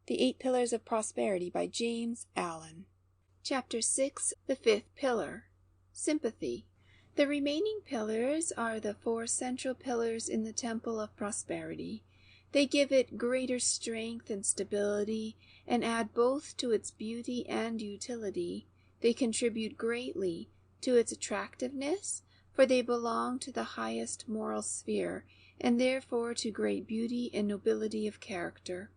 The 8 Pillars of Prosperity by James Allen. Chapter 6, The 5th Pillar, Sympathy. The remaining pillars are the 4 central pillars in the Temple of Prosperity. They give it greater strength and stability, and add both to its beauty and utility. They contribute greatly to its attractiveness, for they belong to the highest moral sphere, and therefore to great beauty and nobility of character.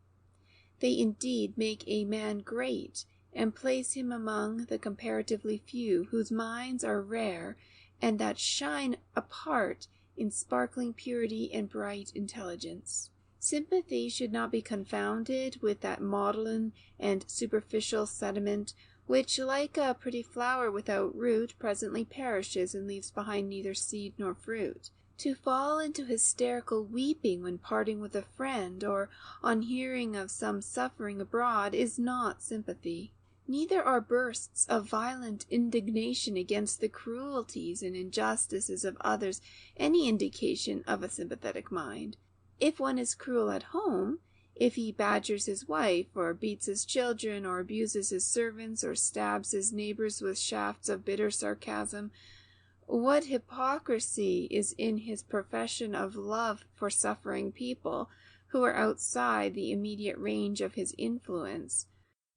They indeed make a man great, and place him among the comparatively few whose minds are rare, and that shine apart in sparkling purity and bright intelligence. Sympathy should not be confounded with that maudlin and superficial sentiment which, like a pretty flower without root, presently perishes and leaves behind neither seed nor fruit. To fall into hysterical weeping when parting with a friend, or on hearing of some suffering abroad, is not sympathy. Neither are bursts of violent indignation against the cruelties and injustices of others any indication of a sympathetic mind. If one is cruel at home, if he badgers his wife, or beats his children, or abuses his servants, or stabs his neighbors with shafts of bitter sarcasm, what hypocrisy is in his profession of love for suffering people who are outside the immediate range of his influence?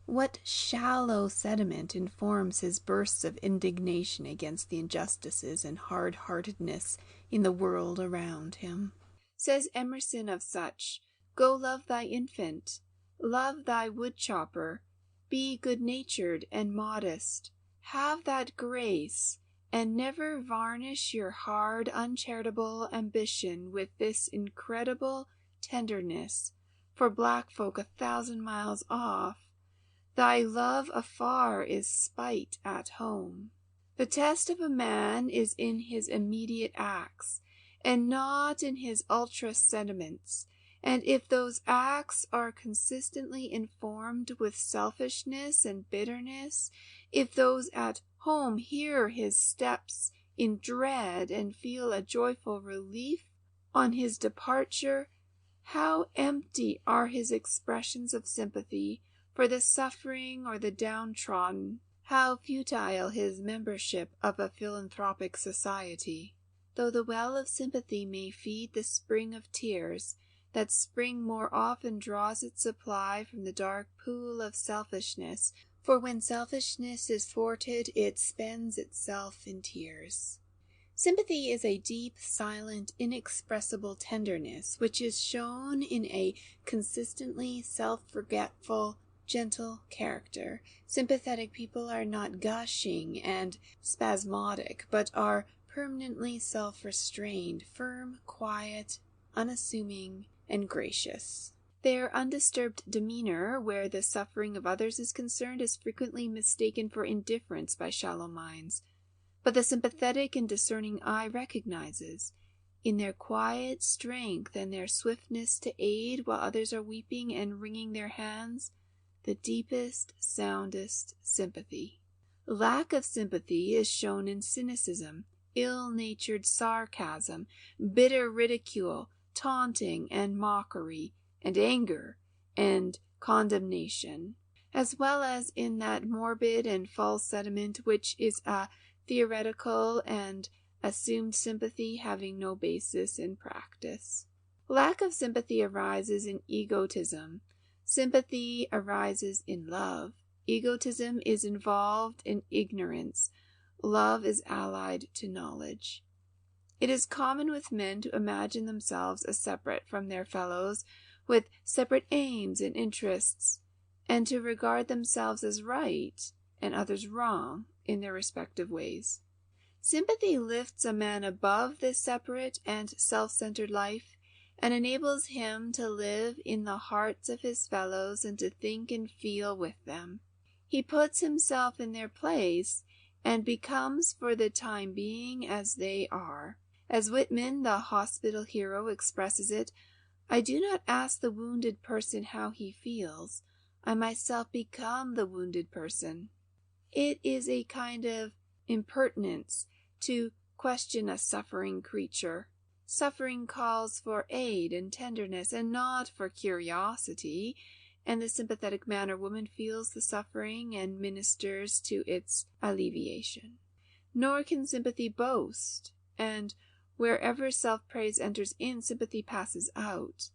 What shallow sentiment informs his bursts of indignation against the injustices and hard-heartedness in the world around him? Says Emerson of such, "Go love thy infant, love thy wood-chopper, be good-natured and modest, have that grace, and never varnish your hard, uncharitable ambition with this incredible tenderness for black folk 1,000 miles off. Thy love afar is spite at home." The test of a man is in his immediate acts, and not in his ultra sentiments, and if those acts are consistently informed with selfishness and bitterness, if those at home hear his steps in dread and feel a joyful relief on his departure, how empty are his expressions of sympathy for the suffering or the downtrodden, how futile his membership of a philanthropic society. Though the well of sympathy may feed the spring of tears, that spring more often draws its supply from the dark pool of selfishness, for when selfishness is thwarted, it spends itself in tears. Sympathy is a deep, silent, inexpressible tenderness, which is shown in a consistently self-forgetful, gentle character. Sympathetic people are not gushing and spasmodic, but are permanently self-restrained, firm, quiet, unassuming, and gracious. Their undisturbed demeanor, where the suffering of others is concerned, is frequently mistaken for indifference by shallow minds. But the sympathetic and discerning eye recognizes, in their quiet strength and their swiftness to aid while others are weeping and wringing their hands, the deepest, soundest sympathy. Lack of sympathy is shown in cynicism, ill-natured sarcasm, bitter ridicule, taunting and mockery, and anger and condemnation, as well as in that morbid and false sentiment which is a theoretical and assumed sympathy having no basis in practice. Lack of sympathy arises in egotism. Sympathy arises in love. Egotism is involved in ignorance. Love is allied to knowledge. It is common with men to imagine themselves as separate from their fellows, with separate aims and interests, and to regard themselves as right and others wrong in their respective ways. Sympathy lifts a man above this separate and self-centered life, and enables him to live in the hearts of his fellows and to think and feel with them. He puts himself in their place and becomes for the time being as they are. As Whitman, the hospital hero, expresses it, "I do not ask the wounded person how he feels. I myself become the wounded person." It is a kind of impertinence to question a suffering creature. Suffering calls for aid and tenderness, and not for curiosity, and the sympathetic man or woman feels the suffering and ministers to its alleviation. Nor can sympathy boast, and wherever self-praise enters in, sympathy passes out.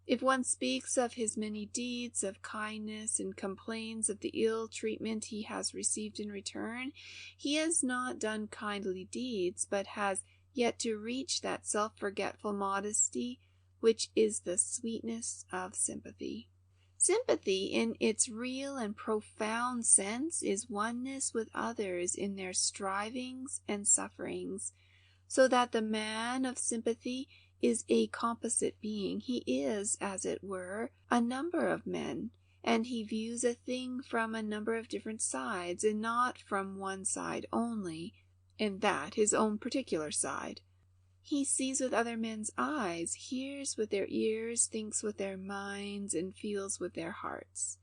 If one speaks of his many deeds of kindness and complains of the ill treatment he has received in return, he has not done kindly deeds, but has yet to reach that self-forgetful modesty which is the sweetness of sympathy. Sympathy, in its real and profound sense, is oneness with others in their strivings and sufferings, so that the man of sympathy is a composite being. He is, as it were, a number of men, and he views a thing from a number of different sides, and not from one side only, and that his own particular side. He sees with other men's eyes, hears with their ears, thinks with their minds, and feels with their hearts.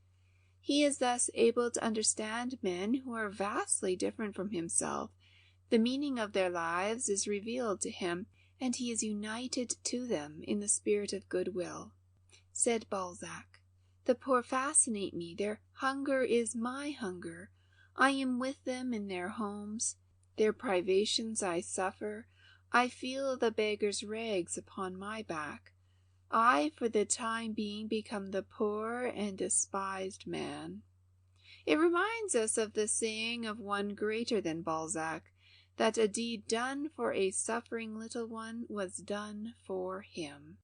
He is thus able to understand men who are vastly different from himself. The meaning of their lives is revealed to him, and he is united to them in the spirit of goodwill. Said Balzac, "The poor fascinate me, their hunger is my hunger. I am with them in their homes. Their privations I suffer. I feel the beggar's rags upon my back. I, for the time being, become the poor and despised man." It reminds us of the saying of one greater than Balzac, that a deed done for a suffering little one was done for him.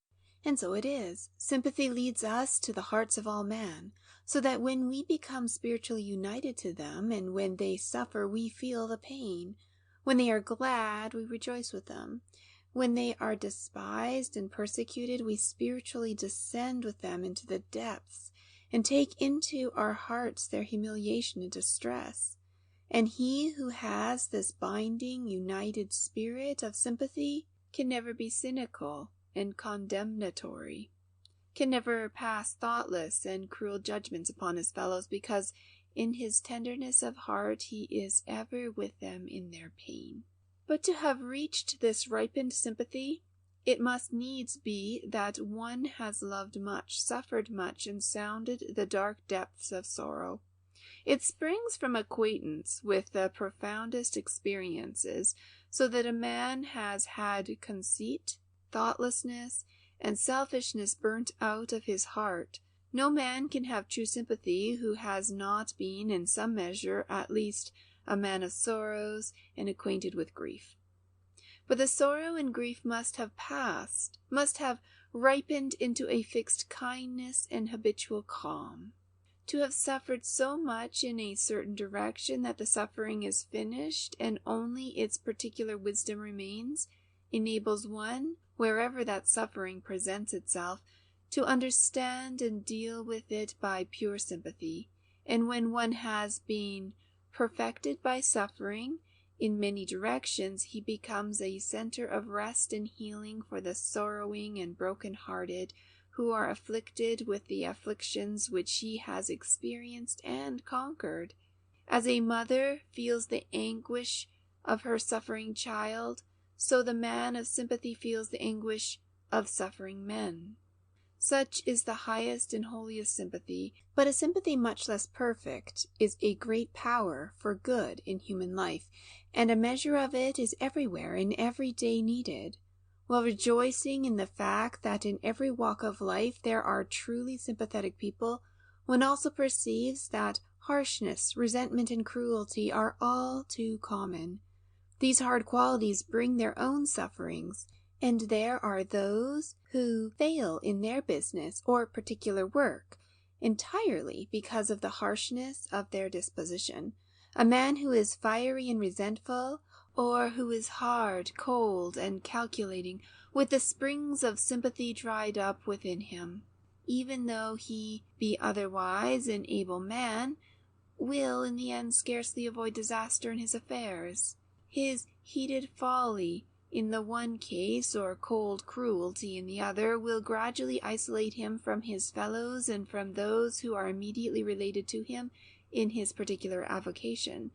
And so it is. Sympathy leads us to the hearts of all men, so that when we become spiritually united to them, and when they suffer, we feel the pain. When they are glad, we rejoice with them. When they are despised and persecuted, we spiritually descend with them into the depths, and take into our hearts their humiliation and distress. And he who has this binding, united spirit of sympathy can never be cynical and condemnatory, can never pass thoughtless and cruel judgments upon his fellows, because in his tenderness of heart he is ever with them in their pain. But to have reached this ripened sympathy, it must needs be that one has loved much, suffered much, and sounded the dark depths of sorrow. It springs from acquaintance with the profoundest experiences, so that a man has had conceit, thoughtlessness, and selfishness burnt out of his heart. No man can have true sympathy who has not been, in some measure at least, a man of sorrows and acquainted with grief. But the sorrow and grief must have passed, must have ripened into a fixed kindness and habitual calm. To have suffered so much in a certain direction that the suffering is finished and only its particular wisdom remains, enables one, wherever that suffering presents itself, to understand and deal with it by pure sympathy. And when one has been perfected by suffering in many directions, he becomes a center of rest and healing for the sorrowing and broken-hearted who are afflicted with the afflictions which he has experienced and conquered. As a mother feels the anguish of her suffering child, so the man of sympathy feels the anguish of suffering men. Such is the highest and holiest sympathy, but a sympathy much less perfect is a great power for good in human life, and a measure of it is everywhere and every day needed. While rejoicing in the fact that in every walk of life there are truly sympathetic people, one also perceives that harshness, resentment, and cruelty are all too common. These hard qualities bring their own sufferings, and there are those who fail in their business or particular work entirely because of the harshness of their disposition. A man who is fiery and resentful, or who is hard, cold, and calculating, with the springs of sympathy dried up within him, even though he be otherwise an able man, will in the end scarcely avoid disaster in his affairs. His heated folly in the one case, or cold cruelty in the other, will gradually isolate him from his fellows and from those who are immediately related to him in his particular avocation,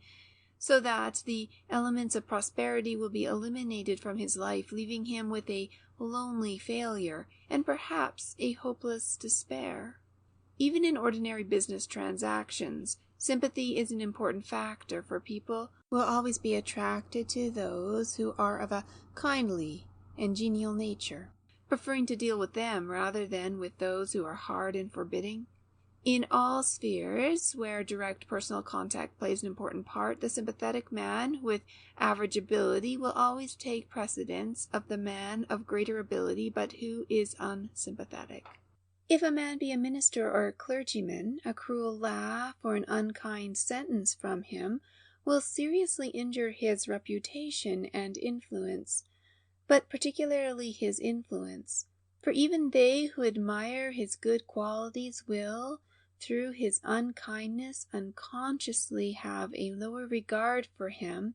so that the elements of prosperity will be eliminated from his life, leaving him with a lonely failure and perhaps a hopeless despair. Even in ordinary business transactions, sympathy is an important factor, for people will always be attracted to those who are of a kindly and genial nature, preferring to deal with them rather than with those who are hard and forbidding. In all spheres where direct personal contact plays an important part, the sympathetic man with average ability will always take precedence of the man of greater ability but who is unsympathetic. If a man be a minister or a clergyman, a cruel laugh or an unkind sentence from him will seriously injure his reputation and influence, but particularly his influence, for even they who admire his good qualities will, through his unkindness, unconsciously have a lower regard for him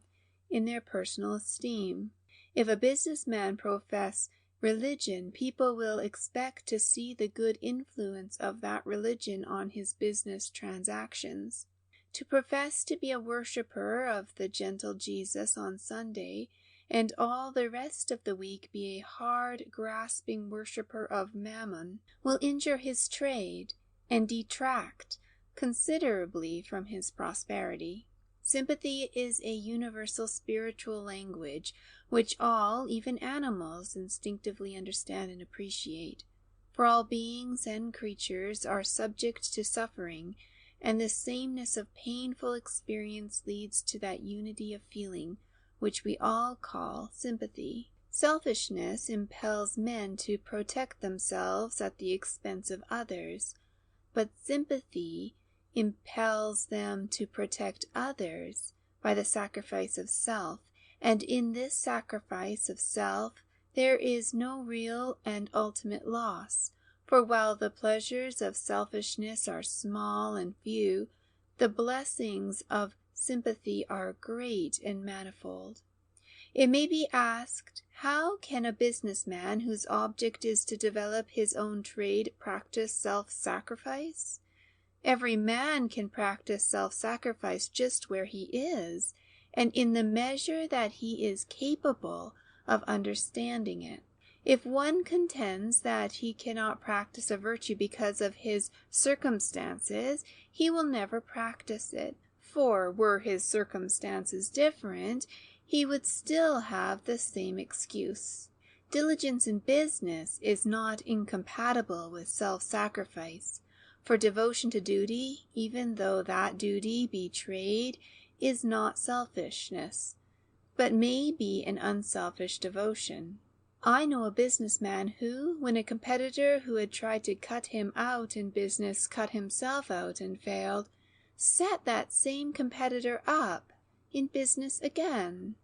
in their personal esteem. If a businessman profess religion, people will expect to see the good influence of that religion on his business transactions. To profess to be a worshipper of the gentle Jesus on Sunday, and all the rest of the week be a hard, grasping worshipper of Mammon, will injure his trade and detract considerably from his prosperity. Sympathy is a universal spiritual language which all, even animals, instinctively understand and appreciate. For all beings and creatures are subject to suffering, and the sameness of painful experience leads to that unity of feeling which we all call sympathy. Selfishness impels men to protect themselves at the expense of others, but sympathy impels them to protect others by the sacrifice of self, and in this sacrifice of self there is no real and ultimate loss, for while the pleasures of selfishness are small and few, the blessings of sympathy are great and manifold. It may be asked, how can a businessman whose object is to develop his own trade practice self-sacrifice? Every man can practice self-sacrifice just where he is, and in the measure that he is capable of understanding it. If one contends that he cannot practice a virtue because of his circumstances, he will never practice it, for were his circumstances different, he would still have the same excuse. Diligence in business is not incompatible with self-sacrifice, for devotion to duty, even though that duty be trade, is not selfishness, but may be an unselfish devotion. I know a businessman who, when a competitor who had tried to cut him out in business cut himself out and failed, set that same competitor up in business again.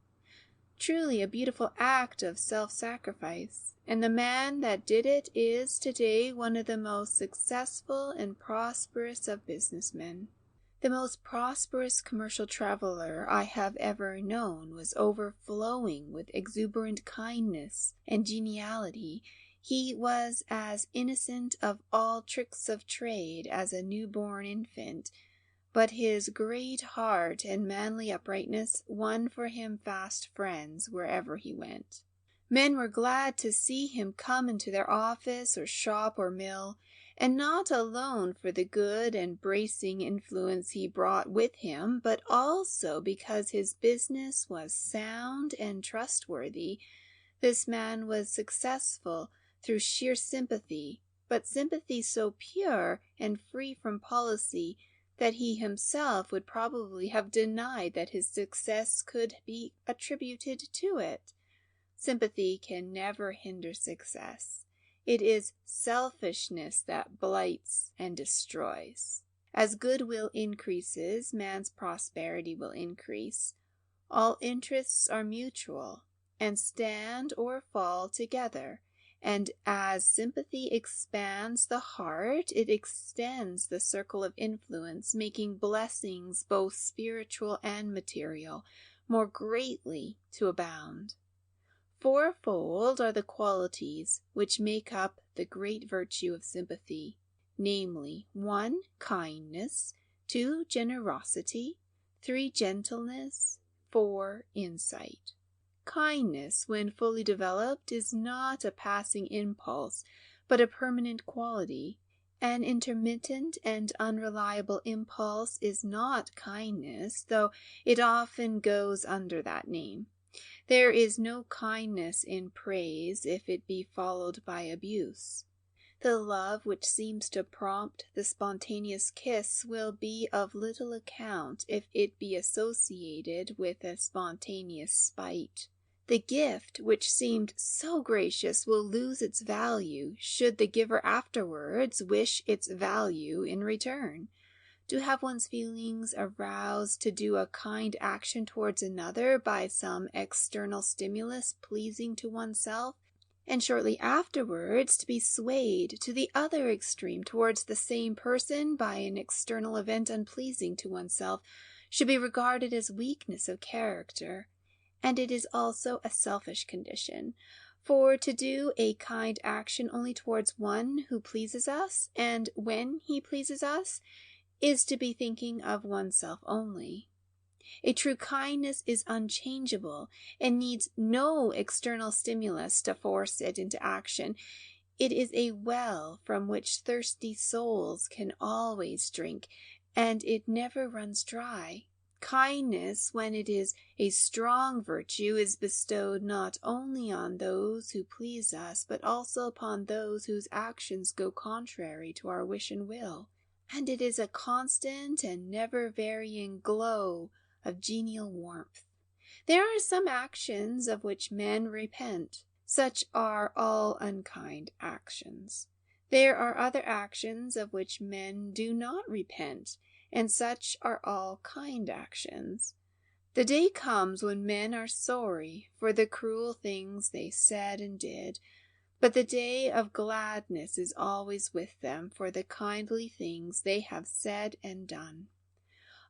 Truly a beautiful act of self-sacrifice, and the man that did it is today one of the most successful and prosperous of businessmen. The most prosperous commercial traveler I have ever known was overflowing with exuberant kindness and geniality. He was as innocent of all tricks of trade as a newborn infant, but his great heart and manly uprightness won for him fast friends wherever he went. Men were glad to see him come into their office or shop or mill, and not alone for the good and bracing influence he brought with him, but also because his business was sound and trustworthy. This man was successful through sheer sympathy, but sympathy so pure and free from policy that he himself would probably have denied that his success could be attributed to it. Sympathy can never hinder success. It is selfishness that blights and destroys. As goodwill increases, man's prosperity will increase. All interests are mutual, and stand or fall together. And as sympathy expands the heart, it extends the circle of influence, making blessings, both spiritual and material, more greatly to abound. Fourfold are the qualities which make up the great virtue of sympathy, namely, 1. Kindness, 2. Generosity, 3. Gentleness, 4. Insight. Kindness, when fully developed, is not a passing impulse, but a permanent quality, An intermittent and unreliable impulse is not kindness, though it often goes under that name. There is no kindness in praise if it be followed by abuse. The love which seems to prompt the spontaneous kiss will be of little account if it be associated with a spontaneous spite. The gift which seemed so gracious will lose its value should the giver afterwards wish its value in return. To have one's feelings aroused to do a kind action towards another by some external stimulus pleasing to oneself, and shortly afterwards to be swayed to the other extreme towards the same person by an external event unpleasing to oneself, should be regarded as weakness of character. And it is also a selfish condition, for to do a kind action only towards one who pleases us, and when he pleases us, is to be thinking of oneself only. A true kindness is unchangeable and needs no external stimulus to force it into action. It is a well from which thirsty souls can always drink, and it never runs dry. Kindness, when it is a strong virtue, is bestowed not only on those who please us, but also upon those whose actions go contrary to our wish and will. And it is a constant and never-varying glow of genial warmth. There are some actions of which men repent. Such are all unkind actions. There are other actions of which men do not repent, and such are all kind actions. The day comes when men are sorry for the cruel things they said and did, but the day of gladness is always with them for the kindly things they have said and done.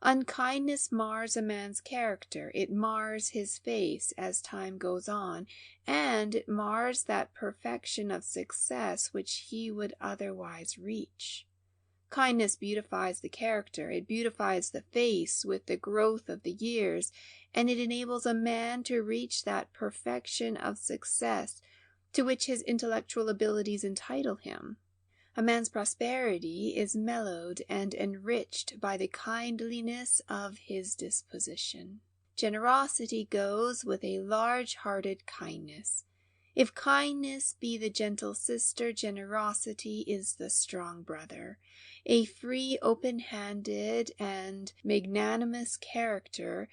Unkindness mars a man's character, it mars his face as time goes on, and it mars that perfection of success which he would otherwise reach. Kindness beautifies the character, it beautifies the face with the growth of the years, and it enables a man to reach that perfection of success to which his intellectual abilities entitle him. A man's prosperity is mellowed and enriched by the kindliness of his disposition. Generosity goes with a large-hearted kindness. If kindness be the gentle sister, generosity is the strong brother. A free, open-handed, and magnanimous character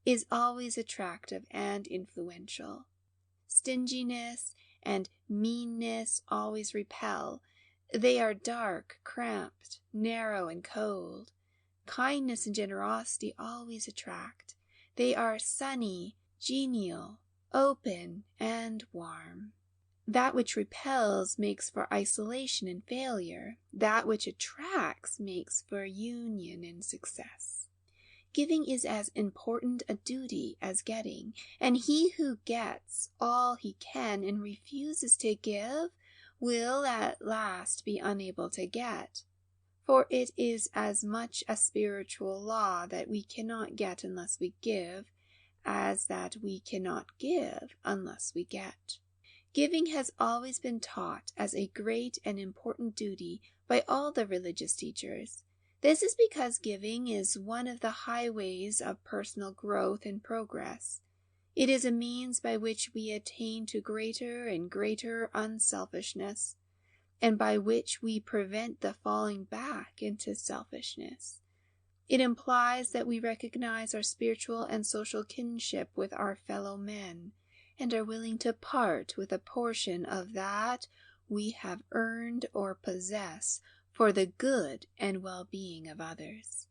is always attractive and influential. Stinginess and meanness always repel. They are dark, cramped, narrow, and cold. Kindness and generosity always attract. They are sunny, genial, open, and warm. That which repels makes for isolation and failure. That which attracts makes for union and success. Giving is as important a duty as getting, and he who gets all he can and refuses to give will at last be unable to get. For it is as much a spiritual law that we cannot get unless we give, as that we cannot give unless we get. Giving has always been taught as a great and important duty by all the religious teachers. This is because giving is one of the highways of personal growth and progress. It is a means by which we attain to greater and greater unselfishness, and by which we prevent the falling back into selfishness. It implies that we recognize our spiritual and social kinship with our fellow men, and are willing to part with a portion of that we have earned or possess for the good and well-being of others.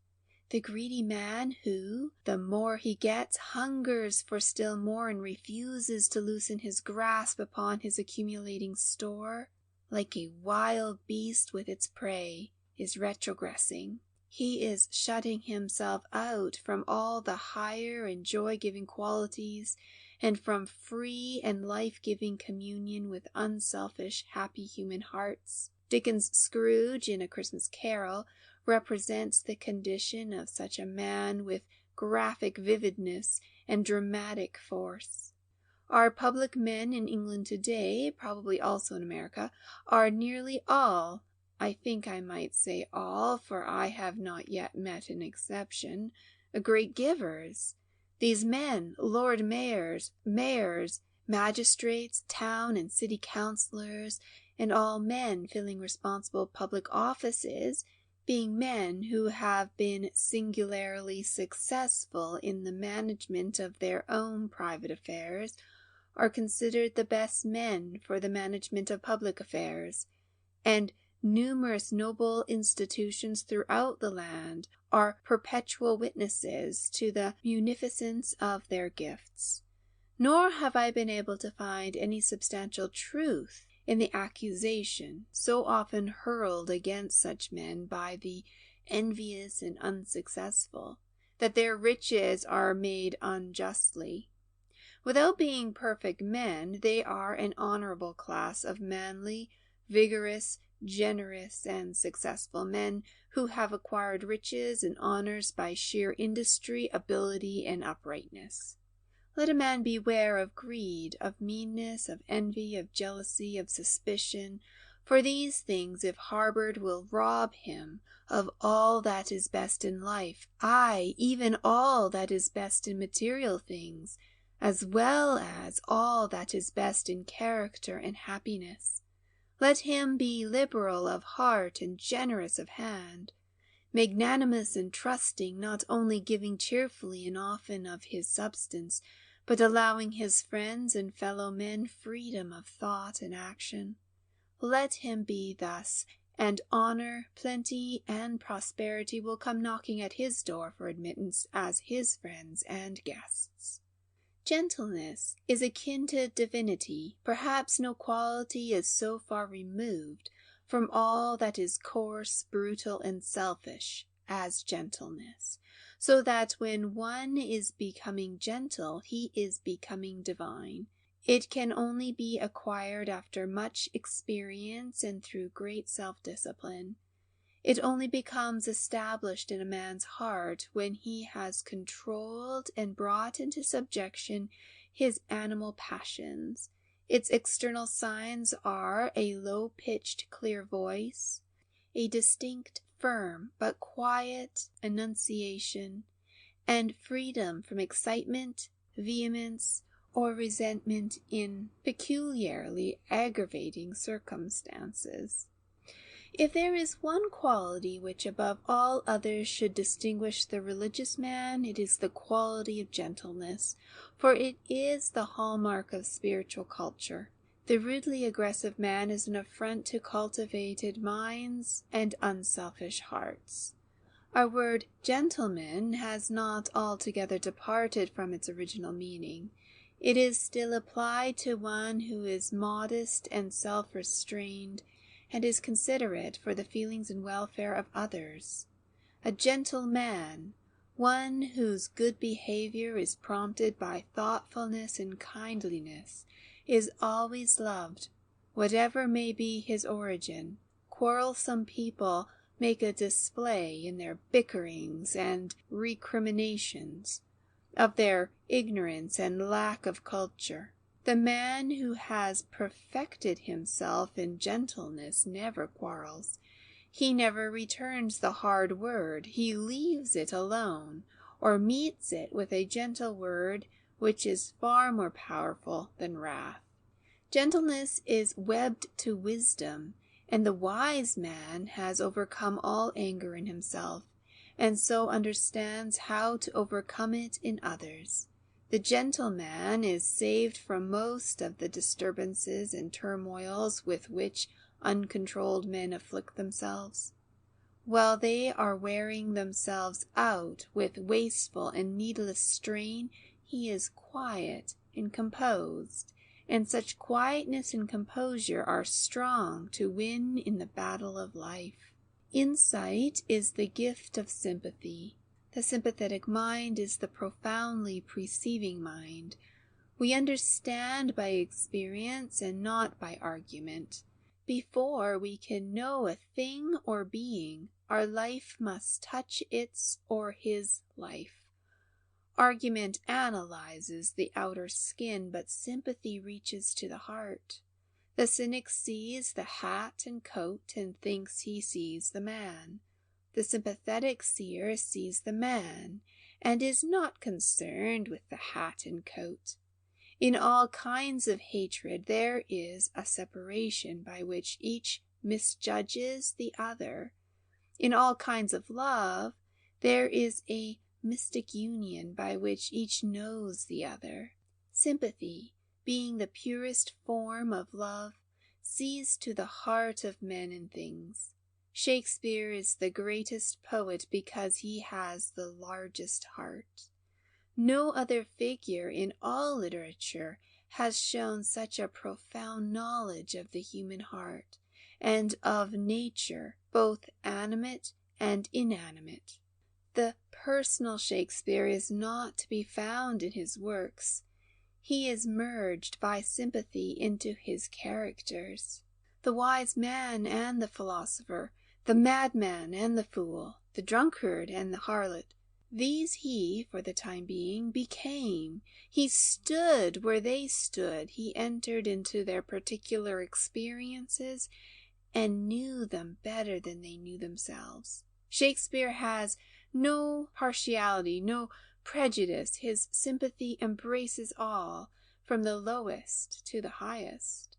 The greedy man who, the more he gets, hungers for still more and refuses to loosen his grasp upon his accumulating store, like a wild beast with its prey, is retrogressing. He is shutting himself out from all the higher and joy-giving qualities, and from free and life-giving communion with unselfish, happy human hearts. Dickens' Scrooge in A Christmas Carol represents the condition of such a man with graphic vividness and dramatic force. Our public men in England today, probably also in America, are nearly all I think I might say all, for I have not yet met an exception, great givers. These men, Lord Mayors, magistrates, town and city councillors, and all men filling responsible public offices, being men who have been singularly successful in the management of their own private affairs, are considered the best men for the management of public affairs, and numerous noble institutions throughout the land are perpetual witnesses to the munificence of their gifts. Nor have I been able to find any substantial truth in the accusation so often hurled against such men by the envious and unsuccessful, that their riches are made unjustly. Without being perfect men, they are an honorable class of manly, vigorous, generous, and successful men who have acquired riches and honors by sheer industry, ability, and uprightness. Let a man beware of greed, of meanness, of envy, of jealousy, of suspicion, for these things, if harbored, will rob him of all that is best in life, aye, even all that is best in material things, as well as all that is best in character and happiness. Let him be liberal of heart and generous of hand, magnanimous and trusting, not only giving cheerfully and often of his substance, but allowing his friends and fellow men freedom of thought and action. Let him be thus, and honor, plenty, and prosperity will come knocking at his door for admittance as his friends and guests. Gentleness is akin to divinity. Perhaps no quality is so far removed from all that is coarse, brutal, and selfish as gentleness, so that when one is becoming gentle, he is becoming divine. It can only be acquired after much experience and through great self-discipline. It only becomes established in a man's heart when he has controlled and brought into subjection his animal passions. Its external signs are a low-pitched, clear voice, a distinct, firm, but quiet enunciation, and freedom from excitement, vehemence, or resentment in peculiarly aggravating circumstances. If there is one quality which above all others should distinguish the religious man, it is the quality of gentleness, for it is the hallmark of spiritual culture. The rudely aggressive man is an affront to cultivated minds and unselfish hearts. Our word gentleman has not altogether departed from its original meaning. It is still applied to one who is modest and self-restrained, and is considerate for the feelings and welfare of others. A gentle man, one whose good behavior is prompted by thoughtfulness and kindliness, is always loved, whatever may be his origin. Quarrelsome people make a display in their bickerings and recriminations of their ignorance and lack of culture. The man who has perfected himself in gentleness never quarrels. He never returns the hard word. He leaves it alone, or meets it with a gentle word which is far more powerful than wrath. Gentleness is webbed to wisdom, and the wise man has overcome all anger in himself, and so understands how to overcome it in others. The gentle man is saved from most of the disturbances and turmoils with which uncontrolled men afflict themselves. While they are wearing themselves out with wasteful and needless strain, he is quiet and composed, and such quietness and composure are strong to win in the battle of life. Insight is the gift of sympathy. The sympathetic mind is the profoundly perceiving mind. We understand by experience and not by argument. Before we can know a thing or being, our life must touch its or his life. Argument analyzes the outer skin, but sympathy reaches to the heart. The cynic sees the hat and coat and thinks he sees the man. The sympathetic seer sees the man and is not concerned with the hat and coat. In all kinds of hatred there is a separation by which each misjudges the other. In all kinds of love there is a mystic union by which each knows the other. Sympathy, being the purest form of love, sees to the heart of men and things. Shakespeare is the greatest poet because he has the largest heart. No other figure in all literature has shown such a profound knowledge of the human heart and of nature, both animate and inanimate. The personal Shakespeare is not to be found in his works. He is merged by sympathy into his characters. The wise man and the philosopher, the madman and the fool, the drunkard and the harlot, these he, for the time being, became. He stood where they stood. He entered into their particular experiences and knew them better than they knew themselves. Shakespeare has no partiality, no prejudice. His sympathy embraces all, from the lowest to the highest.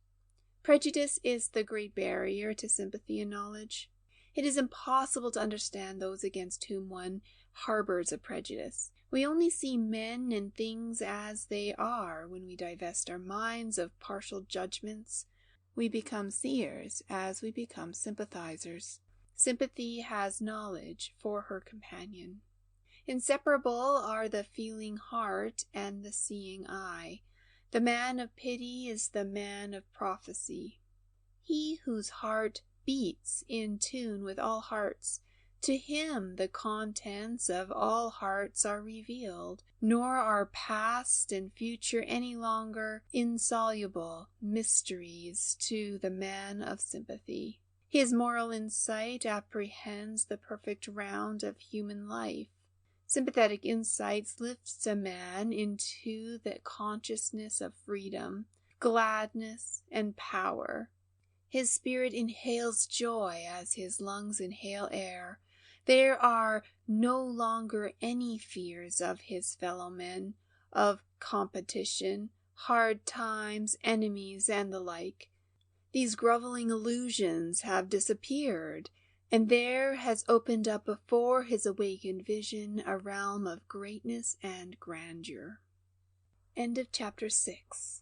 Prejudice is the great barrier to sympathy and knowledge. It is impossible to understand those against whom one harbors a prejudice. We only see men and things as they are when we divest our minds of partial judgments. We become seers as we become sympathizers. Sympathy has knowledge for her companion. Inseparable are the feeling heart and the seeing eye. The man of pity is the man of prophecy. He whose heart beats in tune with all hearts, to him the contents of all hearts are revealed, nor are past and future any longer insoluble mysteries to the man of sympathy. His moral insight apprehends the perfect round of human life. Sympathetic insights lifts a man into the consciousness of freedom, gladness, and power. His spirit inhales joy as his lungs inhale air. There are no longer any fears of his fellow men, of competition, hard times, enemies, and the like. These groveling illusions have disappeared, and there has opened up before his awakened vision a realm of greatness and grandeur. End of chapter 6.